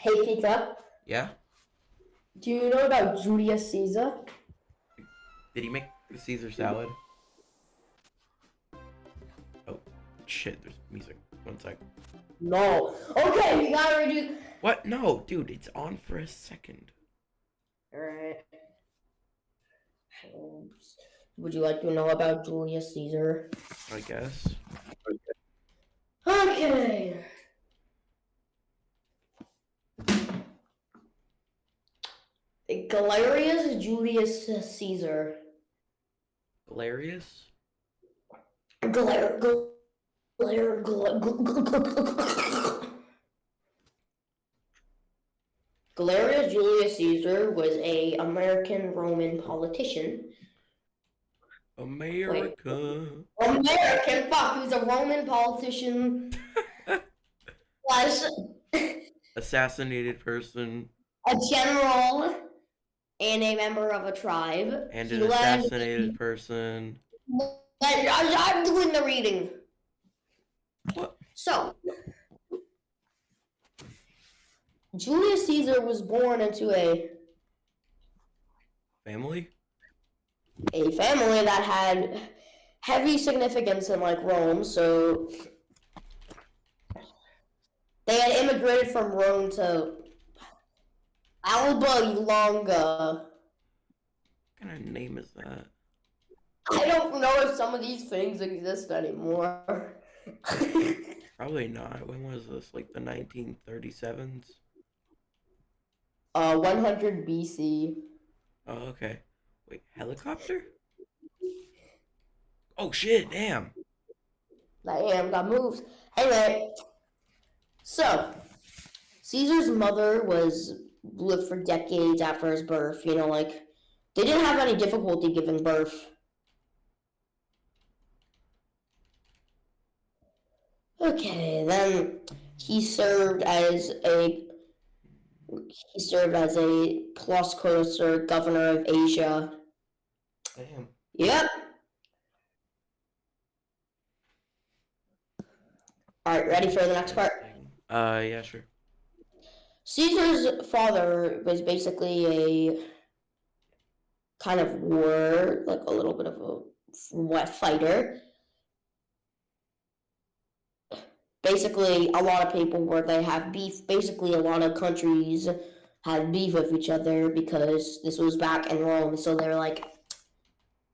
Hey, Pika, Yeah? do you know about Julius Caesar? Did he make the Caesar salad? Oh, shit, there's music. One sec. No. Okay, we gotta redo. What? No, dude, it's on for a second. Alright. Would you like to know about Julius Caesar? I guess. Okay. Galerius Julius Caesar. Hilarious? Galerius Julius Caesar was a American Roman politician. America. American, fuck, he was a Roman politician. Was Assassinated person. a general and a member of a tribe. And He an led. assassinated person. I'm doing the reading. What? So, Julius Caesar was born into a Family? family that had heavy significance in like Rome. So they had immigrated from Rome to Alba Longa. What kind of name is that? I don't know if some of these things exist anymore. Probably not. When was this? Like the 1937s? 100 BC. Oh, okay. Wait, helicopter? Oh shit, damn. Damn, got moves. Anyway, so Caesar's mother lived for decades after his birth. You know, like they didn't have any difficulty giving birth. Okay, then he served as a plus cursor governor of Asia. Damn. Yep. All right, ready for the next part? Yeah, sure. Caesar's father was basically a kind of like a little bit of a fighter. Basically, a lot of people where they have beef. Basically, a lot of countries had beef with each other because this was back in Rome. So they're like,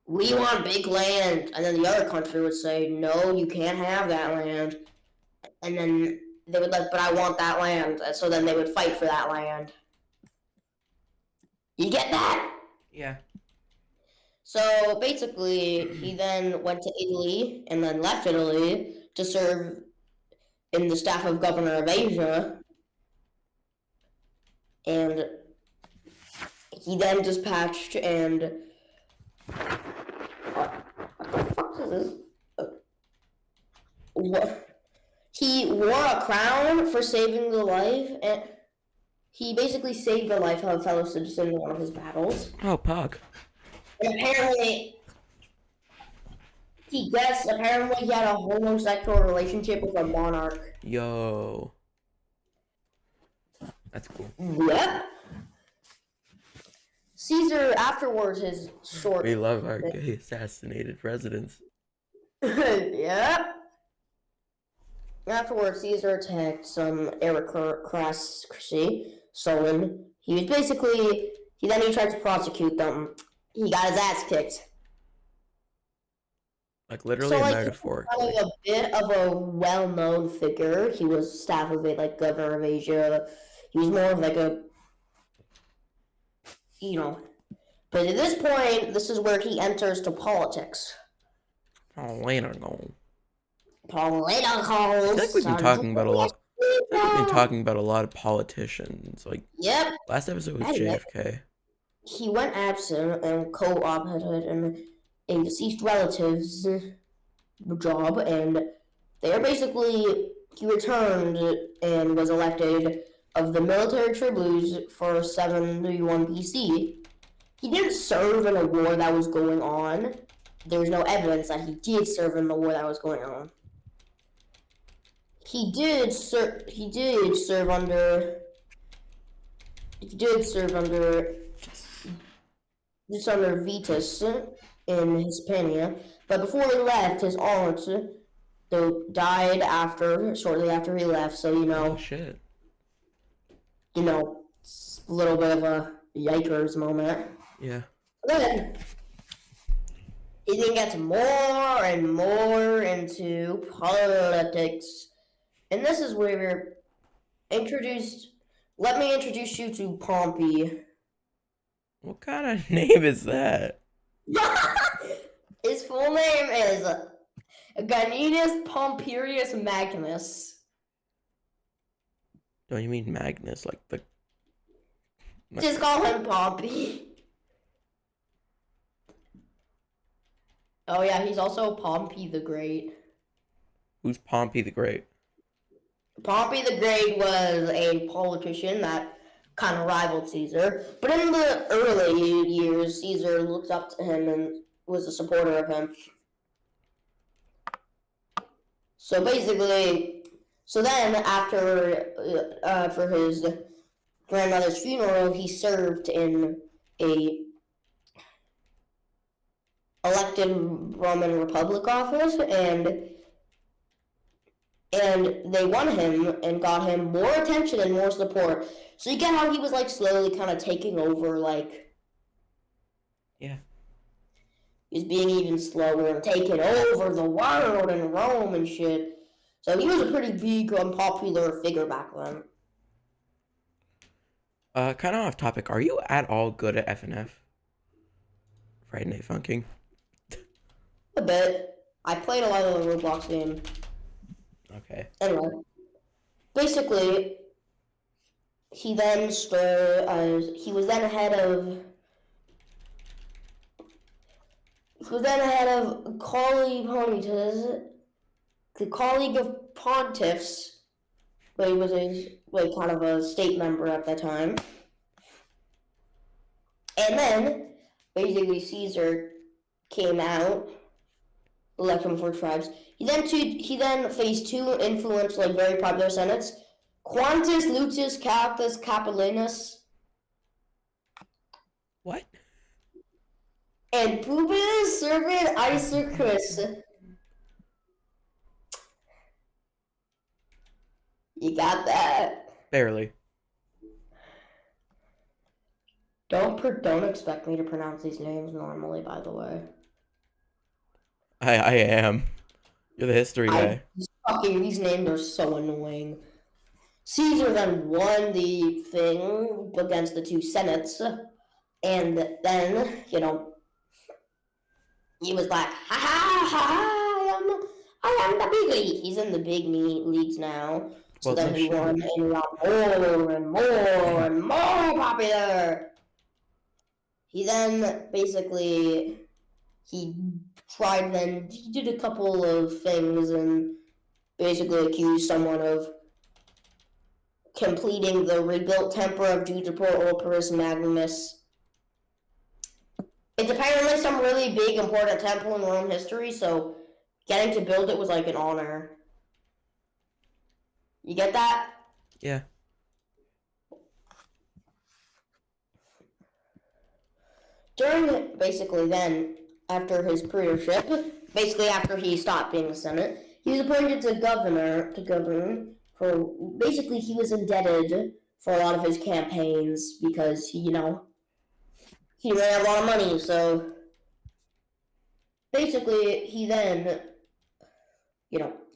we want big land. And then the other country would say, no, you can't have that land. And then they would like, but I want that land. And so then they would fight for that land. You get that? Yeah. So basically, he then went to Italy and then left Italy to serve in the staff of governor of Asia. And he then dispatched and what the fuck is this? What? He wore a crown for saving the life, and he basically saved the life of a fellow citizen in one of his battles. Oh, Pog. And apparently, he had a homosexual relationship with a monarch. Yo. That's cool. Yep. Caesar, afterwards, his short... We love our gay assassinated presidents. Yep. Afterwards, Caesar attacked some aristocracy, Solon. He was basically... He tried to prosecute them. He got his ass kicked. Like literally So, and like, metaphorically. a bit of a well-known figure. He was staff of a governor of Asia. He was more of like a, you know. But at this point, this is where he enters to politics. Political. Political. I feel like we've been talking about a lot. We've been talking about a lot of politicians. Like, Yep. last episode was JFK. He went absent and co-opted in a deceased relative's job, and they are basically, he returned and was elected of the military tributes for 71 BC. He didn't serve in a war that was going on. There's no evidence that he did serve in the war that was going on. He did serve under he did serve under Vetus in Hispania, but before he left, his aunt died shortly after he left. So Oh shit. It's a little bit of a yikers moment. Yeah. Then he then gets more and more into politics, and this is where we're introduced. Let me introduce you to Pompey. What kind of name is that? His full name is Ganius Pomperius Magnus. Don't you mean Magnus, like the... Just call him Pompey. Oh yeah, he's also Pompey the Great. Who's Pompey the Great? Pompey the Great was a politician that kind of rivaled Caesar, but in the early years, Caesar looked up to him and was a supporter of him. So basically, then after, for his grandmother's funeral, he served in a elected Roman Republic office, and they won him and got him more attention and more support. So you get how he was like slowly kind of taking over, like, Yeah. he was being even slower and taking over the world and Rome and shit. So he was a pretty big, unpopular figure back then. Kind of off topic. Are you at all good at FNF? Friday Night Funking? A bit. I played a lot of the Roblox game. Okay. Anyway, basically, he was then head of the Colleague of Pontiffs, but he was kind of a state member at that time. And then, basically, Caesar came out, elected for tribes. He then faced two influential, very popular senates, Quintus Lucius Capus Capellinus What? and Publius Servius Icercus. You got that? Barely. Don't expect me to pronounce these names normally, by the way. I am. You're the history guy. These names are so annoying. Caesar then won the thing against the two senates, and then, he was like, ha ha ha, I am the big league. He's in the big leagues now. So Well, then no he shit. won and got more and more and more popular. He then basically, he did a couple of things and basically accused someone of completing the rebuilt temple of Jupiter Orpus Magnus. It's apparently some really big, important temple in Rome history, so getting to build it was like an honor. You get that? Yeah. After his premiership, basically after he stopped being a Senate, he was appointed to govern for, basically he was indebted for a lot of his campaigns because he ran a lot of money, so basically he then,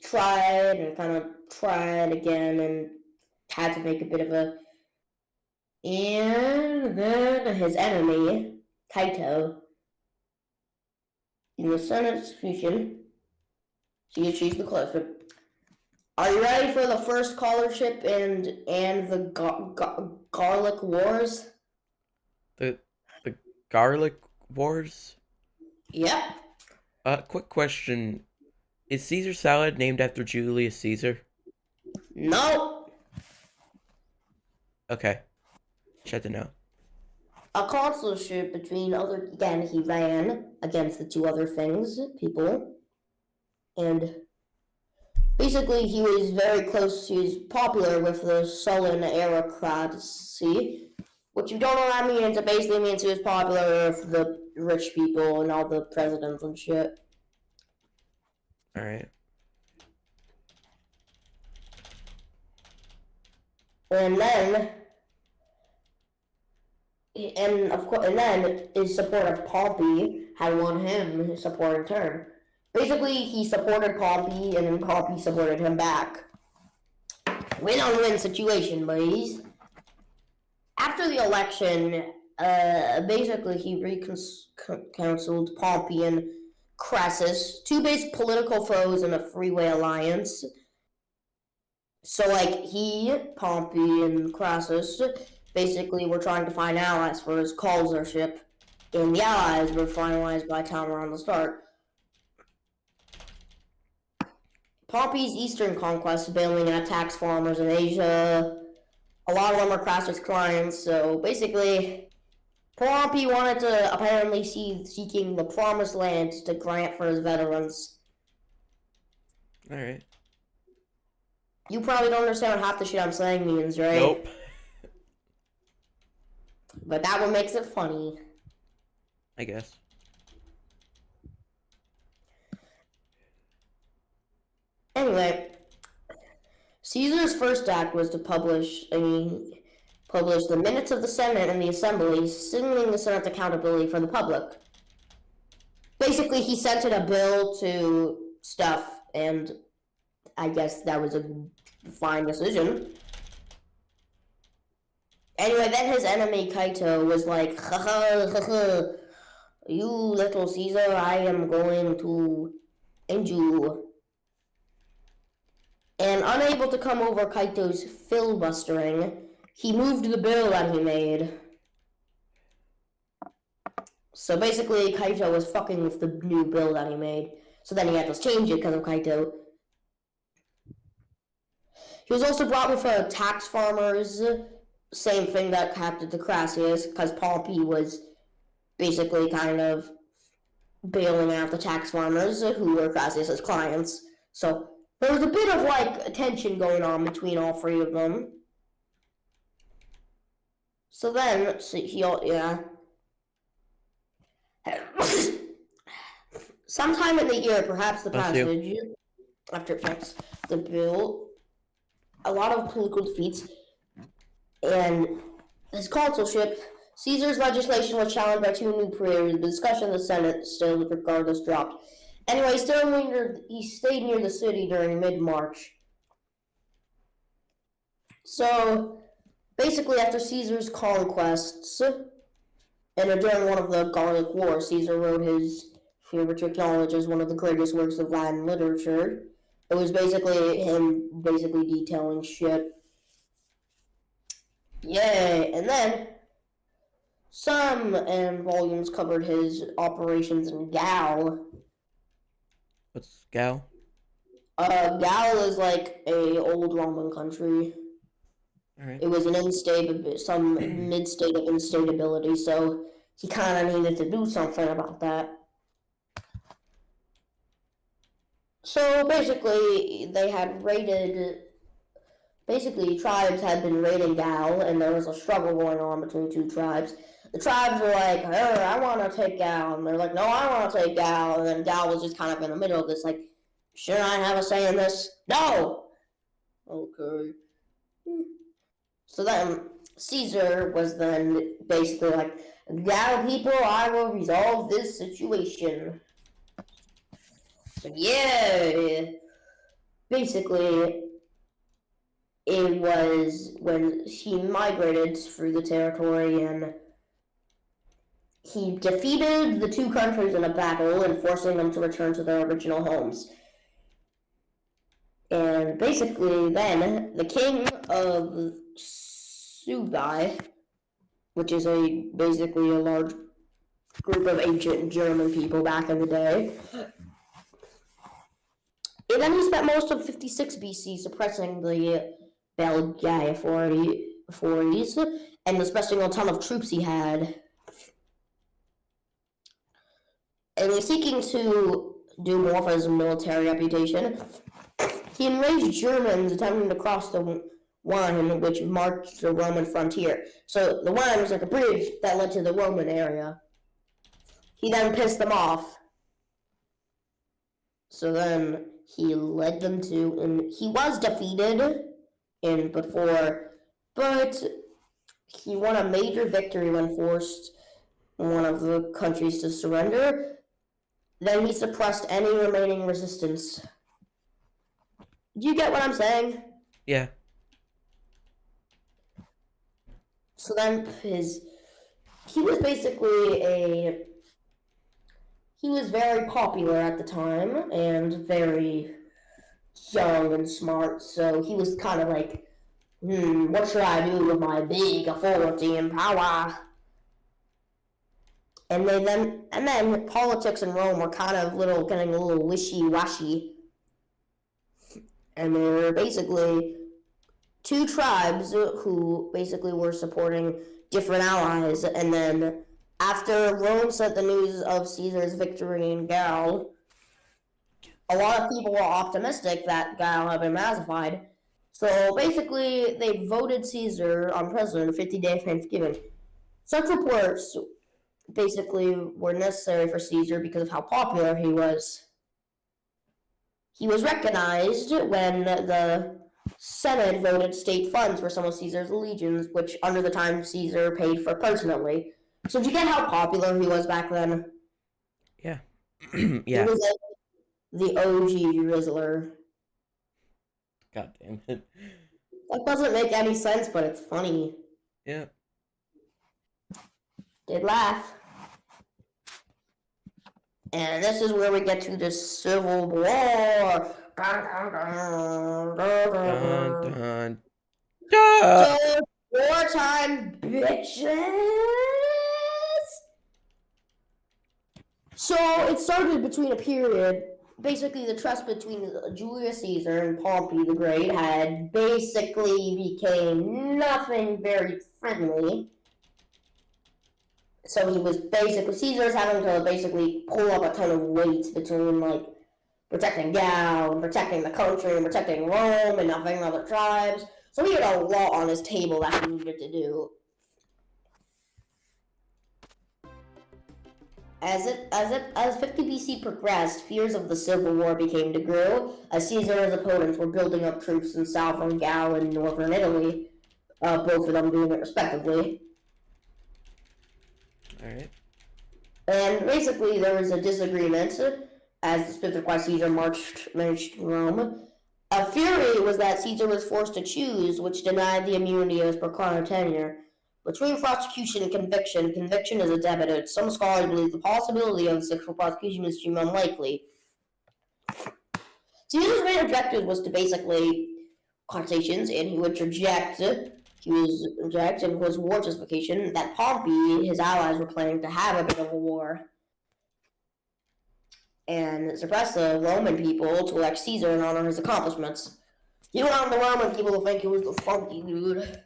tried and kind of tried again and had to make a bit of and then his enemy, Kaito, in the Senate execution, he achieved the scholarship. Are you ready for the first scholarship and the Garlic Wars? The Garlic Wars? Yep. Quick question. Is Caesar salad named after Julius Caesar? No. Okay. Just had to know. A consulship between he ran against the two other people, and basically he was very close, he was popular with the Sullan aristocracy, Which you don't know what that means, it basically means he was popular with the rich people and all the presidents and shit. Alright. And then, and then his support of Pompey had won him his support in turn. Basically, he supported Pompey, and then Pompey supported him back. Win-on-win situation, boys. After the election, basically he reconciled Pompey and Crassus, two basic political foes in a three-way alliance. So, like, Pompey, and Crassus basically were trying to find allies for his consulship, and the allies were finalized by the time around the start. Pompey's eastern conquest, bailing out tax farmers in Asia. A lot of them are Crassus clients, so basically, Pompey wanted to apparently seeking the promised land to grant for his veterans. Alright. You probably don't understand what half the shit I'm saying means, right? Nope. But that one makes it funny. I guess. Anyway, Caesar's first act was to publish the minutes of the Senate and the Assembly, signaling the Senate's accountability for the public. Basically, he sent in a bill to stuff, and I guess that was a fine decision. Anyway, then his enemy Caito was like, ha ha ha ha, you little Caesar, I am going to end you. And unable to come over Caito's filibustering, he moved the bill that he made. So basically, Caito was fucking with the new bill that he made. So then he had to change it because of Caito. He was also brought before tax farmers, same thing that happened to Crassus, because Pompey was basically kind of bailing out the tax farmers who were Crassus's clients. So there was a bit of like tension going on between all three of them. So then, sometime in the year, perhaps the passage, after it affects the bill, a lot of political defeats, and his consulship, Caesar's legislation was challenged by two new prayers. The discussion in the Senate still, regardless, dropped. Anyway, he stayed near the city during mid-March. So, basically, after Caesar's conquests, and during one of the Gallic Wars, Caesar wrote his favorite to acknowledge as one of the greatest works of Latin literature. It was basically him detailing shit. Yay! And then, some volumes covered his operations in Gaul. What's Gal? Gaul is like a old Roman country. Alright. It was some mid-state of instability, so he kind of needed to do something about that. So basically, tribes had been raiding Gaul, and there was a struggle going on between two tribes. The tribes were like, I want to take Gaul, and they're like, no, I want to take Gaul, and then Gaul was just kind of in the middle of this, like, should I have a say in this? No! Okay. So then, Caesar was then basically like, Gaul people, I will resolve this situation. So yeah, basically, it was when he migrated through the territory and he defeated the two countries in a battle and forcing them to return to their original homes. And basically then, the king of Subai, which is basically a large group of ancient German people back in the day, and then he spent most of 56 BC suppressing the Belgae authorities and dispersing a ton of troops he had. And he's seeking to do more for his military reputation. He enraged Germans attempting to cross the one which marked the Roman frontier. So the one was like a bridge that led to the Roman area. He then pissed them off. So then he led them to, and he was defeated but he won a major victory when forced one of the countries to surrender. Then he suppressed any remaining resistance. Do you get what I'm saying? Yeah. So then he was very popular at the time and very young and smart, so he was kind of like, what should I do with my big authority and power? And then politics in Rome were kind of getting a little wishy-washy. And there were basically two tribes who basically were supporting different allies. And then after Rome sent the news of Caesar's victory in Gaul, a lot of people were optimistic that Gaul had been pacified. So basically, they voted Caesar on president 50 days after Thanksgiving. Such reports basically were necessary for Caesar because of how popular he was. He was recognized when the Senate voted state funds for some of Caesar's legions, which under the time Caesar paid for personally. So do you get how popular he was back then? Yeah. He Yeah. was like the OG Rizzler. God damn it. That doesn't make any sense, but it's funny. Yeah. Did laugh. And this is where we get to the Civil War. Dun dun. Duh! So, wartime, bitches! So, it started between a period. Basically, the trust between Julius Caesar and Pompey the Great had basically became nothing very friendly. So he was Caesar's having to basically pull up a ton of weight between like protecting Gaul and protecting the country and protecting Rome and nothing other tribes. So he had a lot on his table that he needed to do. As 50 BC progressed, fears of the Civil War became to grow, as Caesar and his opponents were building up troops in southern Gaul and northern Italy, both of them doing it respectively. Alright. And basically, there was a disagreement as the specific why Caesar marched Rome. A theory was that Caesar was forced to choose, which denied the immunity of his proclaimed tenure. Between prosecution and conviction, conviction is admitted. Some scholars believe the possibility of sexual prosecution is deemed unlikely. Caesar's main objective was to basically conversations, and he would reject and was war justification that Pompey, his allies, were planning to have a bit of a war and suppress the Roman people to elect Caesar and honor his accomplishments. He wanted the Roman people to think he was the funky dude.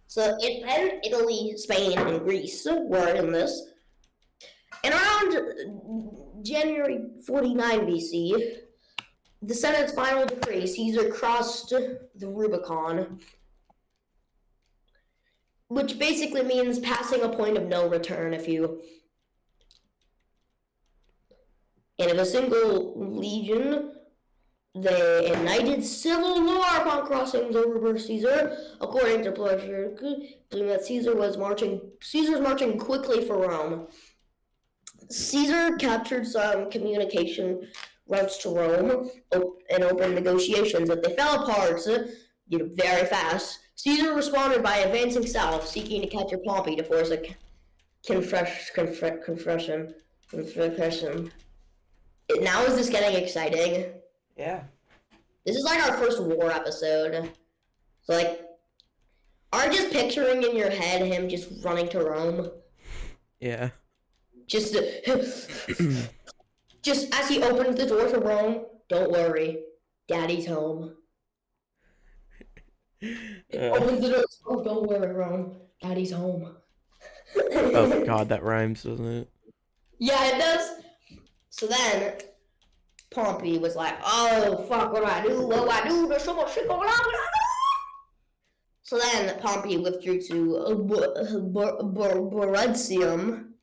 So then Italy, Spain, and Greece were in this. And around January 49 BC, the Senate's final decree, Caesar crossed the Rubicon, which basically means passing a point of no return And in a single legion, they ignited civil war upon crossing the river Caesar, according to Plutarch, claiming that Caesar's marching quickly for Rome. Caesar captured some communication routes to Rome and opened negotiations, but they fell apart very fast. Caesar responded by advancing south, seeking to capture Pompey to force a confession. Now is this getting exciting? Yeah. This is like our first war episode. So like, are you just picturing in your head him just running to Rome? Yeah. Just as he opens the door to Rome, don't worry, Daddy's home. Opens the door, oh, don't worry, Rome, Daddy's home. Oh God, that rhymes, doesn't it? Yeah, it does. So then, Pompey was like, oh, fuck, what do I do? What do I do? There's so much shit going on. What do I do? So then Pompey withdrew to Brundusium.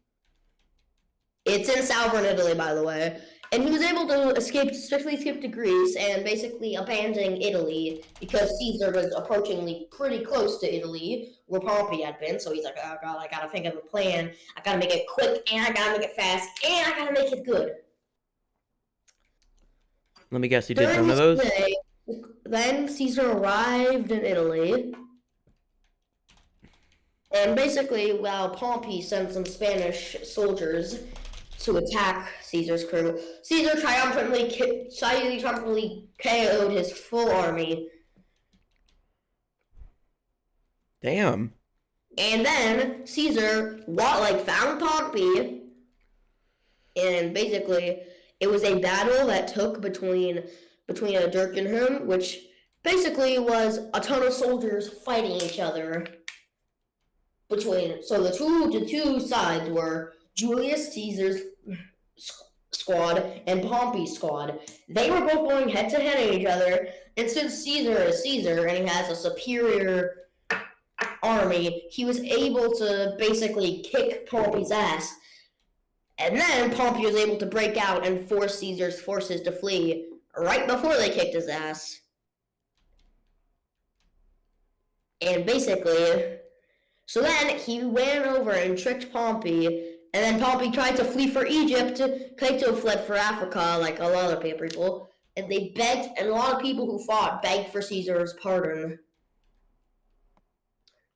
It's in southern Italy, by the way. And he was able to swiftly escape to Greece and basically abandoning Italy because Caesar was approaching pretty close to Italy, where Pompey had been. So he's like, oh god, I gotta think of a plan. I gotta make it quick, and I gotta make it fast, and I gotta make it good. Let me guess, you did none of those? Day, then Caesar arrived in Italy. And basically, while Pompey sent some Spanish soldiers to attack Caesar's crew, Caesar triumphantly KO'd his full army. Damn. And then Caesar found Pompey, and basically it was a battle that took between Dirk and him, which basically was a ton of soldiers fighting each other. So the two sides were Julius Caesar's squad and Pompey's squad. They were both going head to head at each other, and since Caesar is Caesar and he has a superior army, he was able to basically kick Pompey's ass. And then Pompey was able to break out and force Caesar's forces to flee right before they kicked his ass. And basically, so then he ran over and tricked Pompey, and then Pompey tried to flee for Egypt. Cato fled for Africa, like a lot of people, and they begged, and a lot of people who fought begged for Caesar's pardon.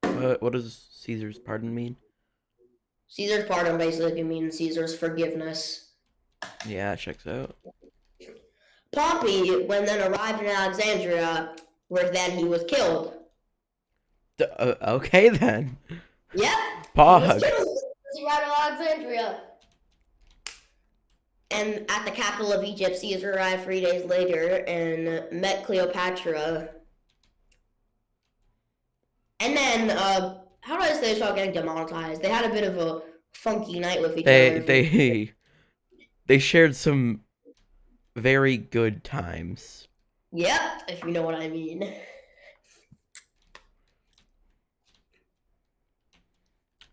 What does Caesar's pardon mean? Caesar's pardon basically means Caesar's forgiveness. Yeah, it checks out. Pompey, when then arrived in Alexandria, where then he was killed. Okay then. Yep. Pog. He was killed. He arrived in Alexandria. And at the capital of Egypt, Caesar arrived 3 days later and met Cleopatra. And then, how do I say this without getting demonetized? They had a bit of a funky night with each other. They shared some very good times. Yep, if you know what I mean.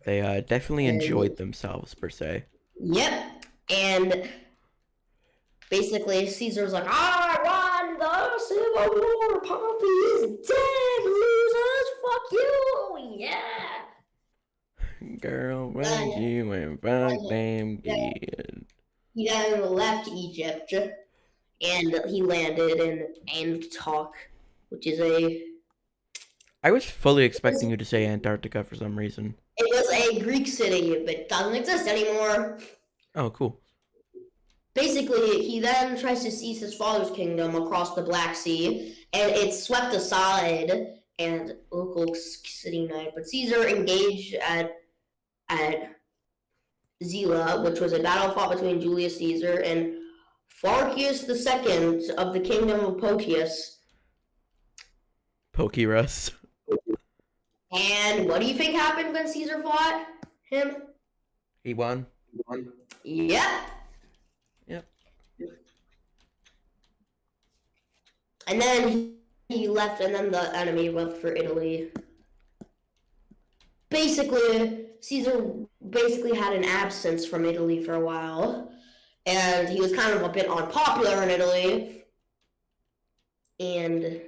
They definitely enjoyed themselves, per se. Yep, and basically Caesar was like, I won the Civil War, Pompey is dead, losers, fuck you, yeah. Girl, when you went fuck them kids. He then left Egypt, and he landed in Antioch, which is I was fully expecting you to say Antarctica for some reason. It was a Greek city, but it doesn't exist anymore. Oh, cool. Basically, he then tries to seize his father's kingdom across the Black Sea, and it's swept aside, and local city night. But Caesar engaged at Zela, which was a battle fought between Julius Caesar and Phorcys II of the kingdom of Potius. Pokérus. And what do you think happened when Caesar fought him? He won. Yep. Yep. And then he left, and then the enemy left for Italy. Basically, Caesar had an absence from Italy for a while, and he was kind of a bit unpopular in Italy. And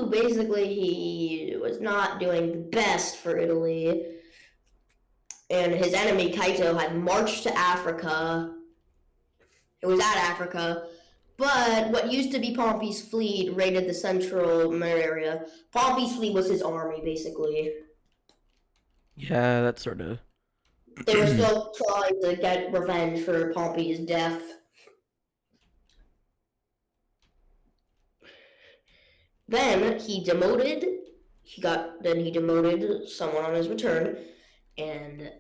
basically, he was not doing the best for Italy. And his enemy, Cato, had marched to Africa. It was at Africa. But what used to be Pompey's fleet raided the central area. Pompey's fleet was his army, basically. Yeah, that's sort of... They were still trying to get revenge for Pompey's death. Then he demoted someone on his return, and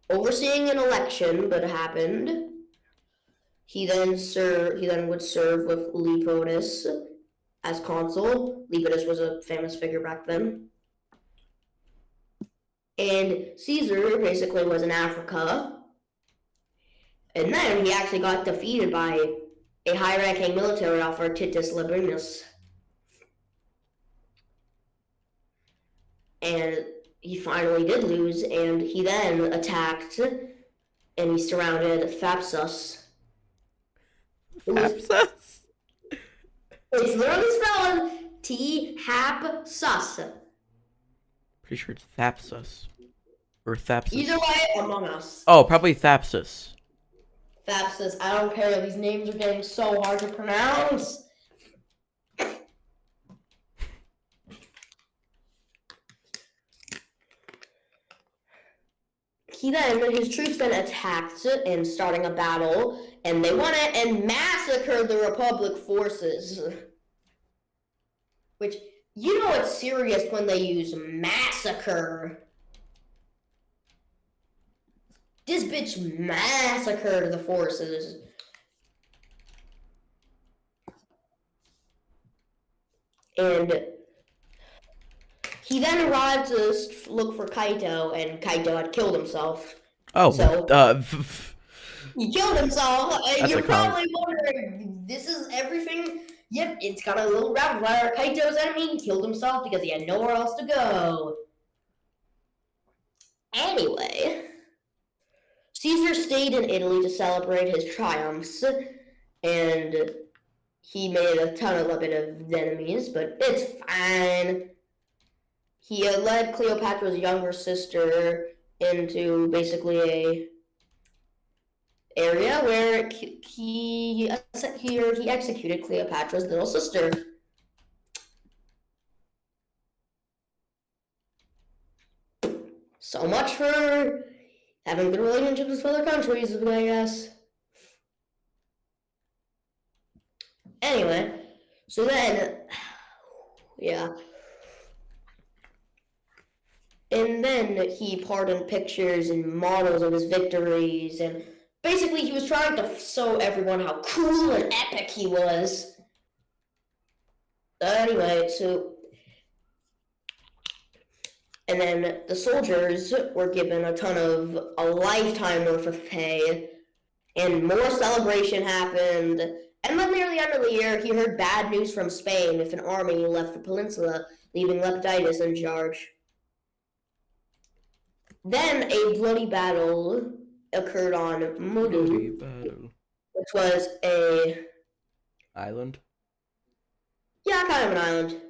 overseeing an election that happened, he then would serve with Lepidus as consul. Lepidus was a famous figure back then. And Caesar basically was in Africa, And then he actually got defeated by a high-ranking military officer, Titus Labienus. And he finally did lose, and he then attacked, and he surrounded Thapsus. Thapsus? It's literally spelled T-Hap-Sus. Pretty sure it's Thapsus. Or Thapsus. Either way, Among Us. Oh, probably Thapsus. Thapsus, I don't care. These names are getting so hard to pronounce. His troops then attacked and starting a battle, and they won it and massacred the Republic forces. Which, you know it's serious when they use massacre. This bitch massacred the forces. And he then arrived to look for Kaito, and Kaito had killed himself. Oh, so he killed himself. And you're probably wondering, this is everything? Yep, it's got a little rapid fire. Kaito's enemy killed himself because he had nowhere else to go. Anyway, Caesar stayed in Italy to celebrate his triumphs, and he made a ton of enemies, but it's fine. He led Cleopatra's younger sister into basically a area where he executed Cleopatra's little sister. So much for having good relationships with other countries, I guess. Anyway, so then, yeah. And then he pardoned pictures and models of his victories, and basically he was trying to show everyone how cool and epic he was. Anyway, and then the soldiers were given a lifetime worth of pay, and more celebration happened. And then near the end of the year, he heard bad news from Spain if an army left the peninsula, leaving Lepidus in charge. Then a bloody battle occurred on Mudu, which was a island. Yeah, kind of an island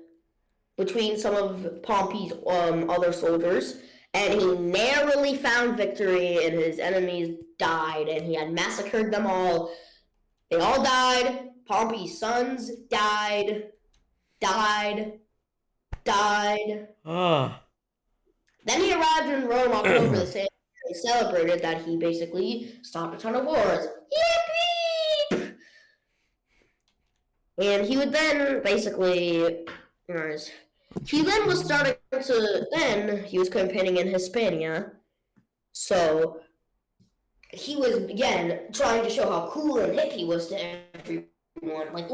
between some of Pompey's other soldiers, and he narrowly found victory, and his enemies died, and he had massacred them all. They all died. Pompey's sons died. Then he arrived in Rome October the same year and celebrated that he basically stopped a ton of wars. Yippee! And he would then basically, he then was starting to, then he was campaigning in Hispania. So he was, again, trying to show how cool and hip he was to everyone. Like,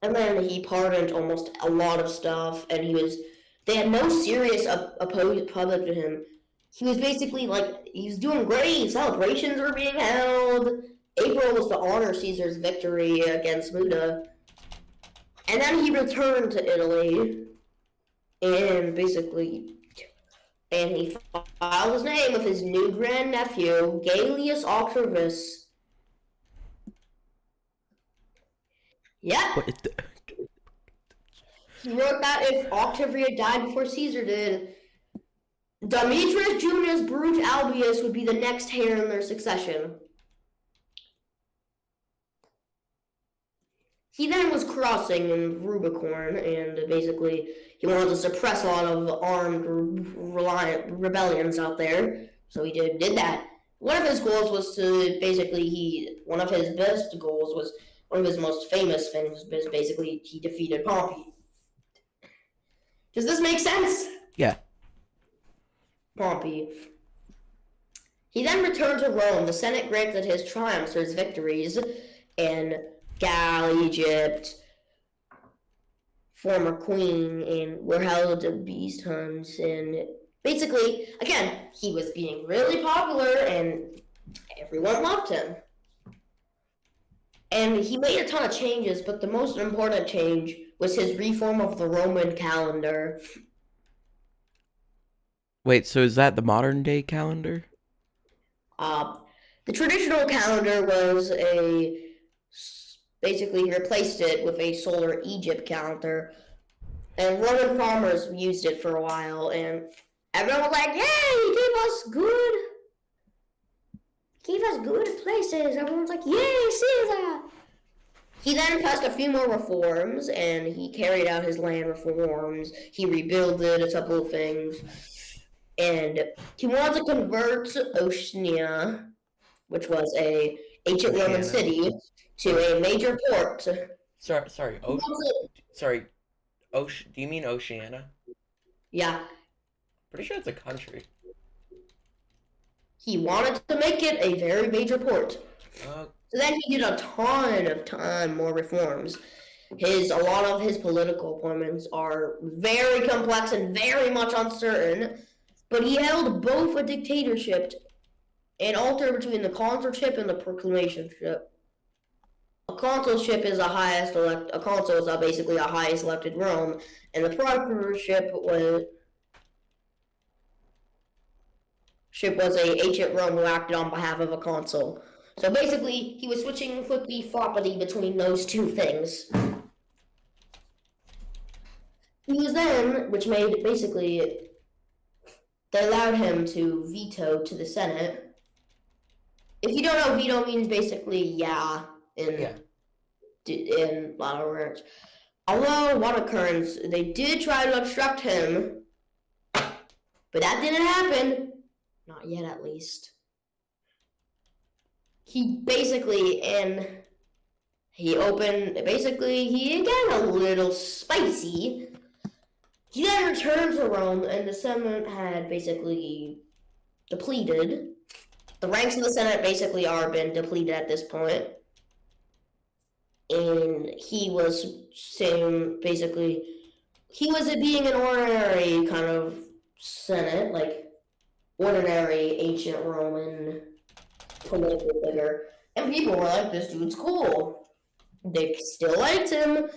and then he pardoned almost a lot of stuff, and they had no serious opposed public to him. He was basically he was doing great. Celebrations were being held. April was to honor Caesar's victory against Muda. And then he returned to Italy, and he filed his name with his new grandnephew, Gaius Octavius. Yeah. He wrote that if Octavia died before Caesar did, Demetrius Junius Brute Albius would be the next heir in their succession. He then was crossing in Rubicon, and basically he wanted to suppress a lot of armed rebellions out there, so he did that. One of his goals was to one of his best goals was, one of his most famous things was basically he defeated Pompey. Does this make sense? Yeah. Pompey. He then returned to Rome. The Senate granted his triumphs or his victories in Gaul, Egypt, former queen, and were held at beast hunts. And basically, again, he was being really popular, and Everyone loved him. And he made a ton of changes, but the most important change was his reform of the Roman calendar. Wait, so is that the modern day calendar? Uh, the traditional calendar was basically he replaced it with a solar Egypt calendar, and Roman farmers used it for a while, and everyone was like, "Yay! He gave us good places." Everyone's like, "Yay, Caesar!" He then passed a few more reforms, and he carried out his land reforms. He rebuilded a couple of things, and he wanted to convert Oceania, which was a ancient Roman Oceania. city, to a major port. Sorry. Sorry. Do you mean Oceania? Yeah, Pretty sure it's a country. he wanted to make it a very major port. Uh, So then he did a ton more reforms. A lot of his political appointments are very complex and very much uncertain, but he held both a dictatorship and altered between the consulship and the proclamationship. A consulship is a consul is basically a highest elected Rome, and the procuratorship was a ancient Rome who acted on behalf of a consul. So basically, he was switching flippy-floppity between those two things. He was then, which made basically, they allowed him to veto to the Senate. If you don't know, veto means basically yeah in a lot of words. Although one occurrence, they did try to obstruct him, but that didn't happen. Not yet, at least. He got a little spicy. He then returned to Rome, and the Senate had basically depleted. The ranks of the Senate basically are been depleted at this point. And he was saying basically, he was being an ordinary kind of Senate, like ordinary ancient Roman political figure. And people were like, this dude's cool. They still liked him.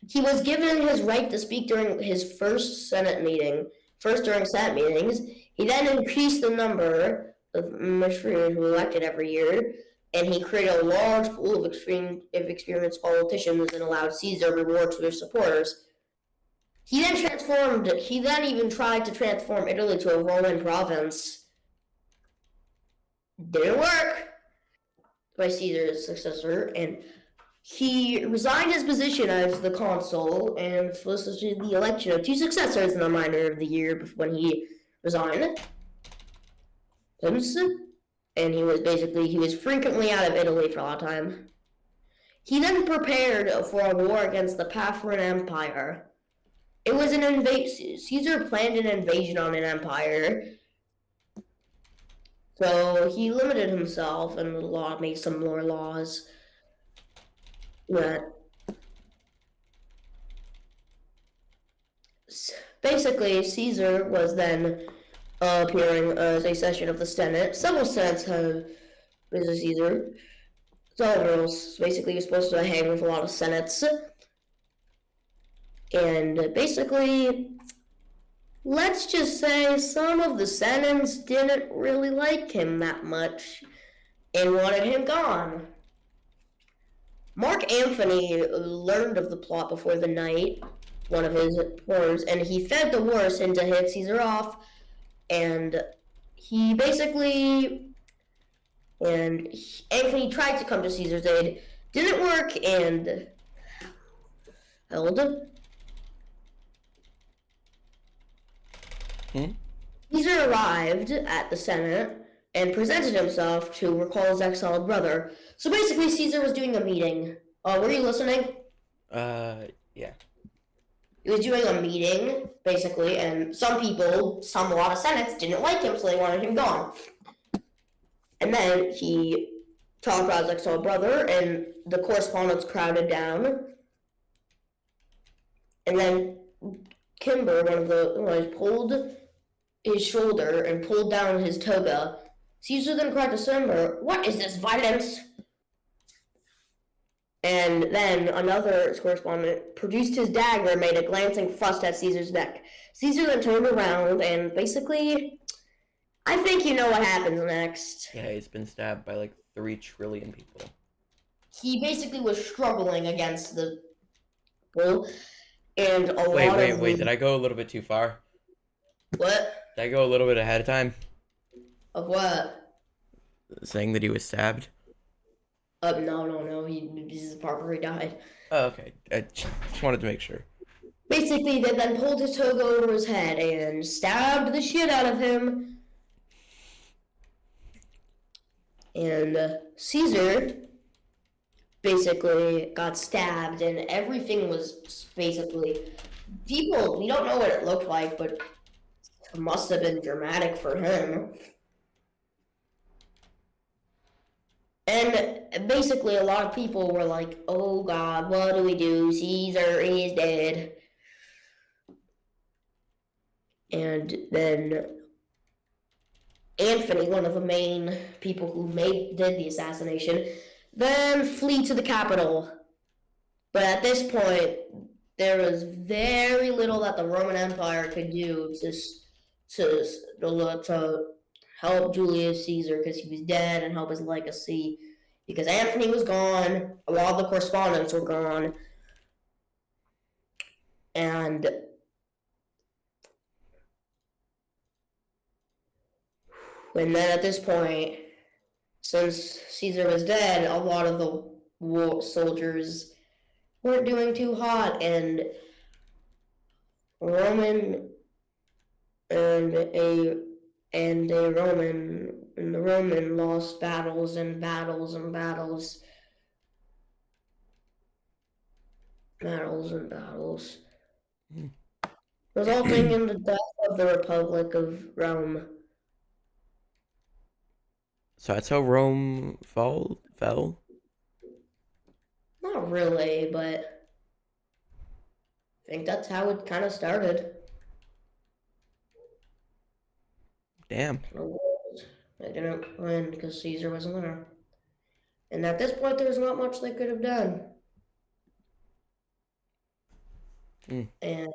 He was given his right to speak during his first during Senate meetings. He then increased the number of administrators who were elected every year, and he created a large pool of experienced politicians and allowed Caesar rewards for their supporters. He then even tried to transform Italy to a Roman province. Didn't work by Caesar's successor, and he resigned his position as the consul and solicited the election of two successors in the remainder of the year when he resigned. And he was frequently out of Italy for a long time. He then prepared for a war against the Parthian Empire. It was an invasion. Caesar planned an invasion on an empire, so he limited himself and made some more laws that basically Caesar was then appearing as a session of the Senate. Several senates have visited Caesar. Basically, you're supposed to hang with a lot of senates. And basically, let's just say some of the senates didn't really like him that much and wanted him gone. Mark Antony learned of the plot before the night, one of his reporters, and he fed the worst to hit Caesar off, and Antony tried to come to Caesar's aid, didn't work, and held. Caesar arrived at the Senate and presented himself to recall his exiled brother. So basically, Caesar was doing a meeting. Were you listening? Yeah. He was doing a meeting, basically, and a lot of senates didn't like him, so they wanted him gone. And then he talked about his exiled brother, and the correspondence crowded down. And then Kimber, one of the boys, pulled his shoulder and pulled down his toga, Caesar then cried to Cimber, "What is this violence?" And then another correspondent produced his dagger and made a glancing thrust at Caesar's neck. Caesar then turned around and basically, I think you know what happens next. Yeah, he's been stabbed by like 3 trillion people. He basically was struggling against the bull, and a Wait, lot wait, of wait. Did I go a little bit too far? what? Did I go a little bit ahead of time? Of what? Saying that he was stabbed? No. This is the part where he died. Oh, okay. I just wanted to make sure. Basically, they then pulled his toga over his head and stabbed the shit out of him. And Caesar basically got stabbed, and everything was basically people. We don't know what it looked like, but it must have been dramatic for him. And basically, a lot of people were like, "Oh God, what do we do? Caesar is dead." And then Anthony, one of the main people who did the assassination, then flee to the capital. But at this point, there was very little that the Roman Empire could do to help Julius Caesar, because he was dead, and help his legacy. Because Anthony was gone, a lot of the correspondents were gone, and then at this point, since Caesar was dead, a lot of the soldiers weren't doing too hot, and Roman and the Roman lost battles and battles and battles, resulting in the death of the Republic of Rome. So that's how Rome fell? Not really, but I think that's how it kind of started. Damn. They didn't win because Caesar wasn't there. And at this point, there's not much they could have done. And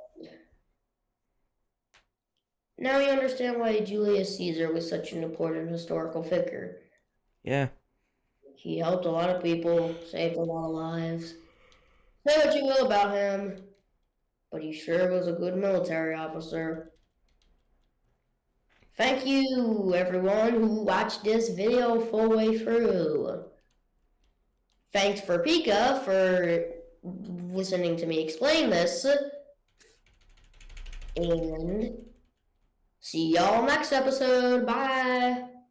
now you understand why Julius Caesar was such an important historical figure. Yeah. He helped a lot of people, saved a lot of lives. Say what you will about him, but he sure was a good military officer. Thank you, everyone who watched this video full way through. Thanks for Pika for listening to me explain this. And see y'all next episode. Bye.